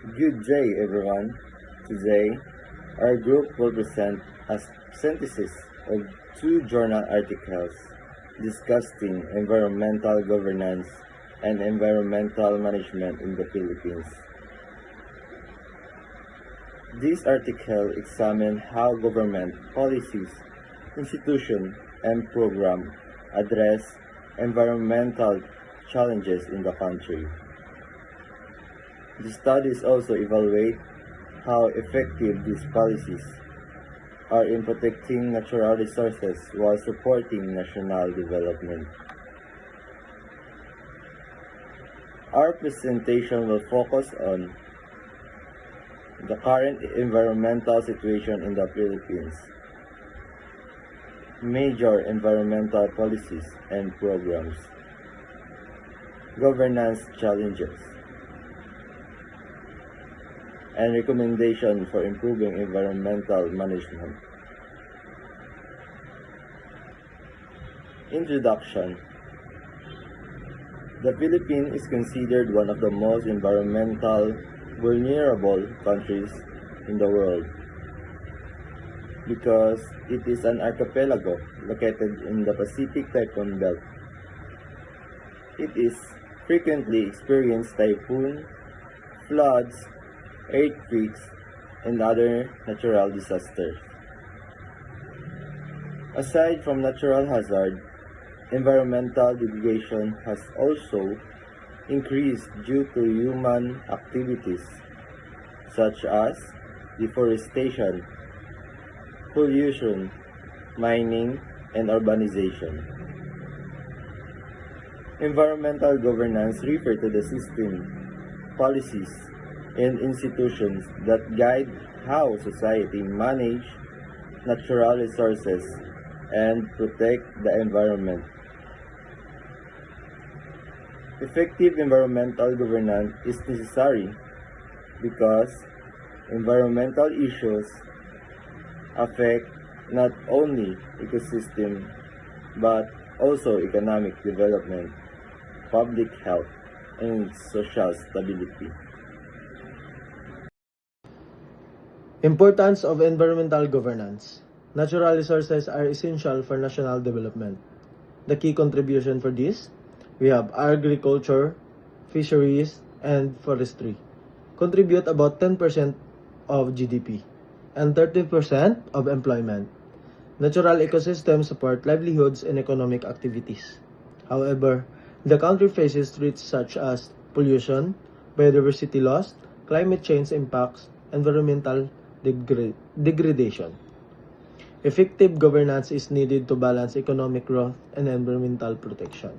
Good day, everyone. Today, our group will present a synthesis of two journal articles discussing environmental governance and environmental management in the Philippines. This article examines how government policies, institutions, and programs address environmental challenges in the country. The studies also evaluate how effective these policies are in protecting natural resources while supporting national development. Our presentation will focus on the current environmental situation in the Philippines, major environmental policies and programs, governance challenges, and recommendation for improving environmental management. Introduction. The Philippines is considered one of the most environmental vulnerable countries in the world because it is an archipelago located in the Pacific Typhoon Belt. It is frequently experienced typhoon, floods, earthquakes, and other natural disasters. Aside from natural hazard, environmental degradation has also increased due to human activities such as deforestation, pollution, mining, and urbanization. Environmental governance refers to the system, policies, and institutions that guide how society manage natural resources and protect the environment. Effective environmental governance is necessary because environmental issues affect not only ecosystem but also economic development, public health, and social stability. Importance of environmental governance. Natural resources are essential for national development. The key contribution for this, we have agriculture, fisheries, and forestry. Contribute about 10% of GDP and 30% of employment. Natural ecosystems support livelihoods and economic activities. However, the country faces threats such as pollution, biodiversity loss, climate change impacts, environmental degradation. Effective governance is needed to balance economic growth and environmental protection.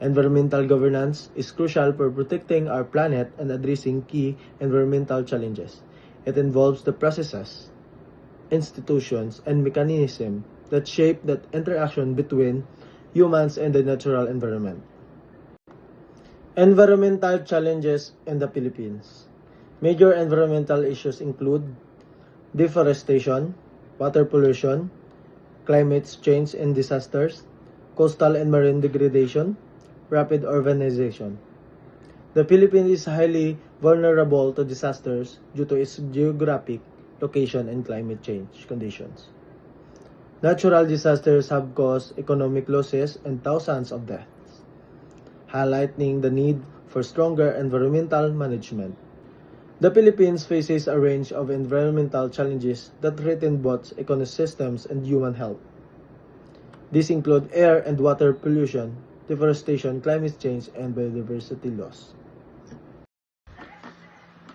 Environmental governance is crucial for protecting our planet and addressing key environmental challenges. It involves the processes, institutions, and mechanisms that shape that interaction between humans and the natural environment. Environmental challenges in the Philippines. Major environmental issues include deforestation, water pollution, climate change and disasters, coastal and marine degradation, rapid urbanization. The Philippines is highly vulnerable to disasters due to its geographic location and climate change conditions. Natural disasters have caused economic losses and thousands of deaths, highlighting the need for stronger environmental management. The Philippines faces a range of environmental challenges that threaten both ecosystems and human health. These include air and water pollution, deforestation, climate change, and biodiversity loss.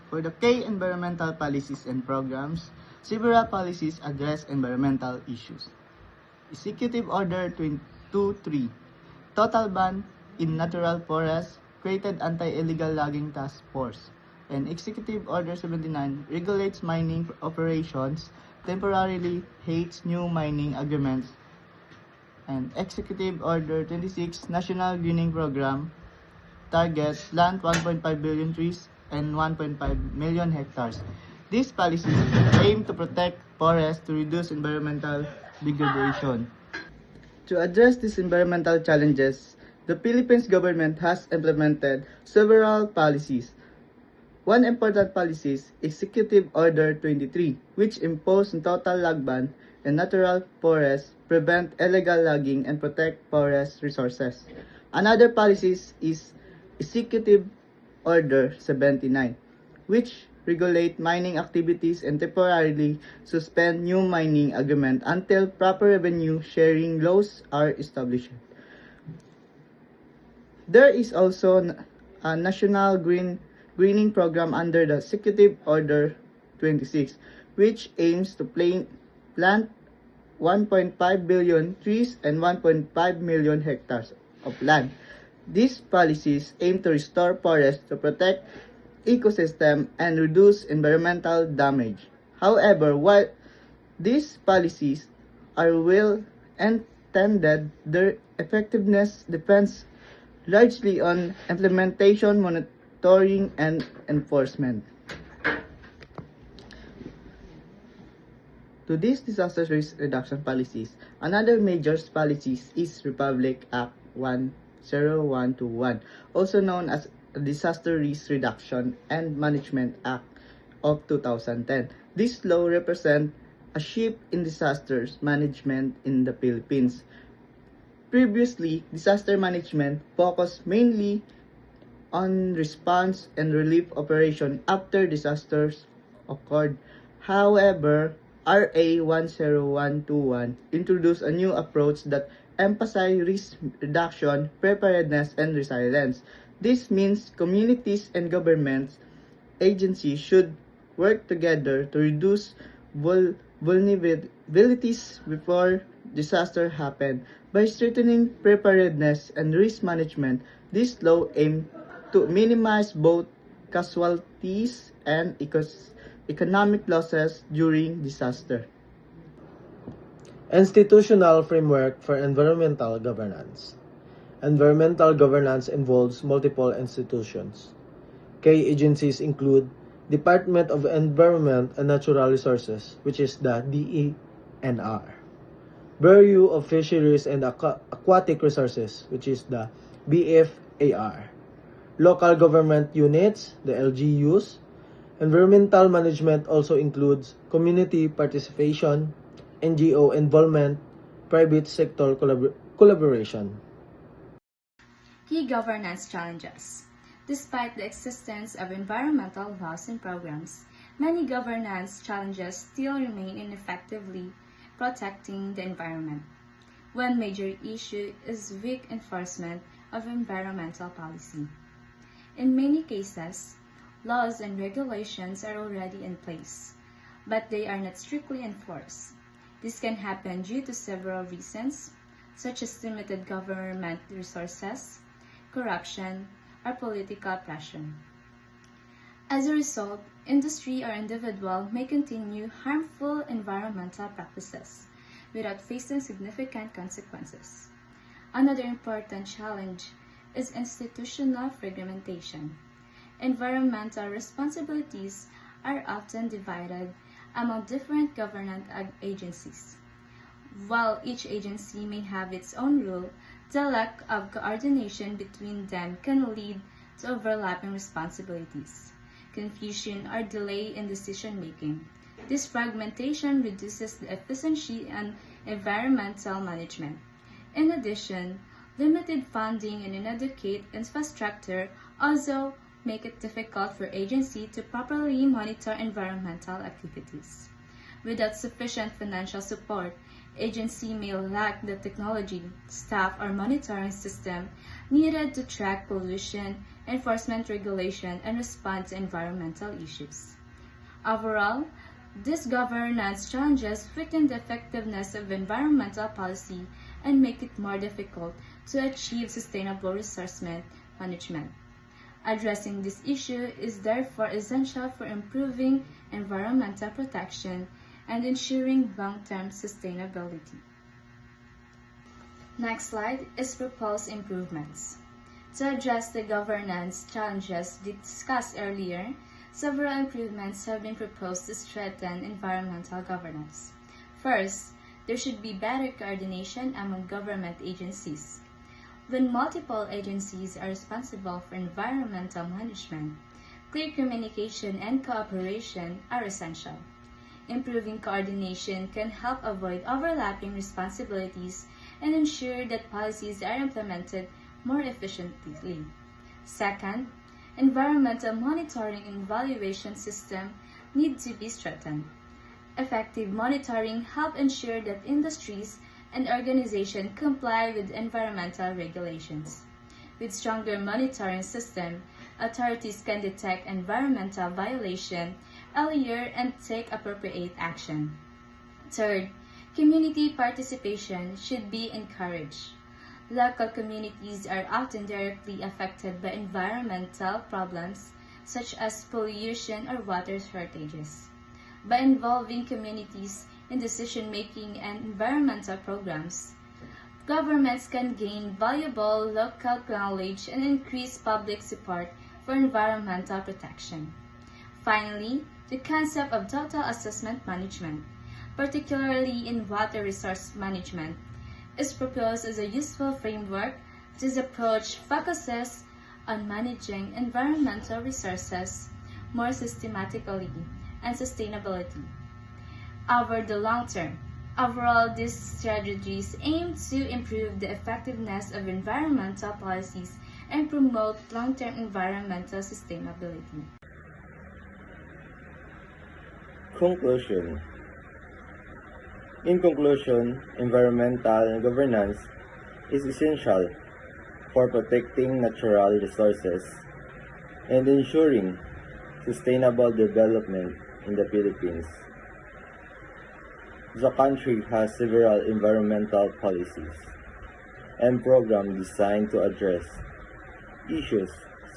For the key environmental policies and programs, several policies address environmental issues. Executive Order 223, Total Ban in Natural Forests, created Anti-Illegal Logging Task Force, and Executive Order 79 regulates mining operations, temporarily hates new mining agreements, and Executive Order 26 National Greening Program targets plant 1.5 billion trees and 1.5 million hectares. These policies aim to protect forests to reduce environmental degradation. To address these environmental challenges, the Philippines government has implemented several policies. One important policy is Executive Order 23, which imposed a total log ban in natural forests, prevent illegal logging, and protect forest resources. Another policy is Executive Order 79, which regulate mining activities and temporarily suspend new mining agreement until proper revenue sharing laws are established. There is also a national greening program under the Executive Order 26, which aims to plant 1.5 billion trees and 1.5 million hectares of land. These policies aim to restore forests to protect ecosystem and reduce environmental damage. However, while these policies are well intended, their effectiveness depends largely on implementation, monitoring, and enforcement. To these disaster risk reduction policies, another major policy is Republic Act 10121, also known as Disaster Risk Reduction and Management Act of 2010. This law represents a shift in disasters management in the Philippines. Previously, disaster management focused mainly on response and relief operation after disasters occurred. However, RA 10121 introduced a new approach that emphasizes risk reduction, preparedness, and resilience. This means communities and government agencies should work together to reduce vulnerabilities before disaster happen. By strengthening preparedness and risk management, this law aims to minimize both casualties and economic losses during disaster. Institutional framework for environmental governance. Environmental governance involves multiple institutions. Key agencies include Department of Environment and Natural Resources, which is the DENR. Bureau of Fisheries and Aquatic Resources, which is the BFAR. Local government units, the LGUs. Environmental management also includes community participation, NGO involvement, private sector collaboration. Key governance challenges. Despite the existence of environmental laws and programs, many governance challenges still remain in effectively protecting the environment. One major issue is weak enforcement of environmental policy. In many cases, laws and regulations are already in place, but they are not strictly enforced. This can happen due to several reasons, such as limited government resources, corruption, or political pressure. As a result, industry or individual may continue harmful environmental practices without facing significant consequences. Another important challenge is institutional fragmentation. Environmental responsibilities are often divided among different government agencies. While each agency may have its own rule, the lack of coordination between them can lead to overlapping responsibilities, confusion, or delay in decision-making. This fragmentation reduces the efficiency in environmental management. In addition, limited funding and inadequate infrastructure also make it difficult for agencies to properly monitor environmental activities. Without sufficient financial support, agency may lack the technology, staff, or monitoring system needed to track pollution, enforcement regulation, and respond to environmental issues. Overall, these governance challenges weaken the effectiveness of environmental policy and make it more difficult to achieve sustainable resource management. Addressing this issue is therefore essential for improving environmental protection and ensuring long-term sustainability. Next slide is proposed improvements. To address the governance challenges discussed earlier, several improvements have been proposed to strengthen environmental governance. First, there should be better coordination among government agencies. When multiple agencies are responsible for environmental management, clear communication and cooperation are essential. Improving coordination can help avoid overlapping responsibilities and ensure that policies are implemented more efficiently. Second, environmental monitoring and evaluation system need to be strengthened. Effective monitoring help ensure that industries and organizations comply with environmental regulations. With stronger monitoring system, authorities can detect environmental violation earlier and take appropriate action. Third, community participation should be encouraged. Local communities are often directly affected by environmental problems such as pollution or water shortages. By involving communities in decision-making and environmental programs, governments can gain valuable local knowledge and increase public support for environmental protection. Finally, the concept of total assessment management, particularly in water resource management, is proposed as a useful framework. This approach focuses on managing environmental resources more systematically and sustainability over the long term. Overall, these strategies aim to improve the effectiveness of environmental policies and promote long-term environmental sustainability. Conclusion. In conclusion, environmental governance is essential for protecting natural resources and ensuring sustainable development in the Philippines. The country has several environmental policies and programs designed to address issues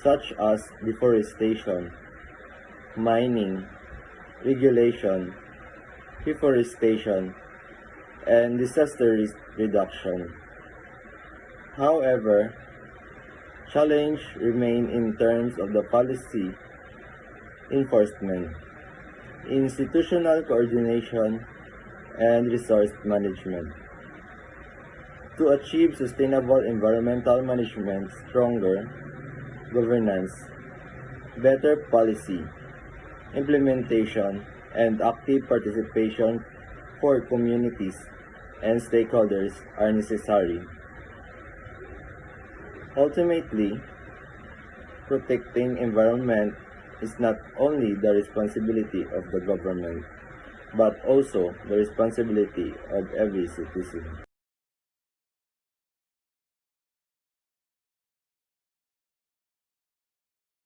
such as deforestation, mining, regulation, reforestation, and disaster risk reduction. However, challenges remain in terms of the policy enforcement, institutional coordination, and resource management. To achieve sustainable environmental management, stronger governance, better policy implementation, and active participation for communities and stakeholders are necessary. Ultimately, protecting environment is not only the responsibility of the government, but also the responsibility of every citizen.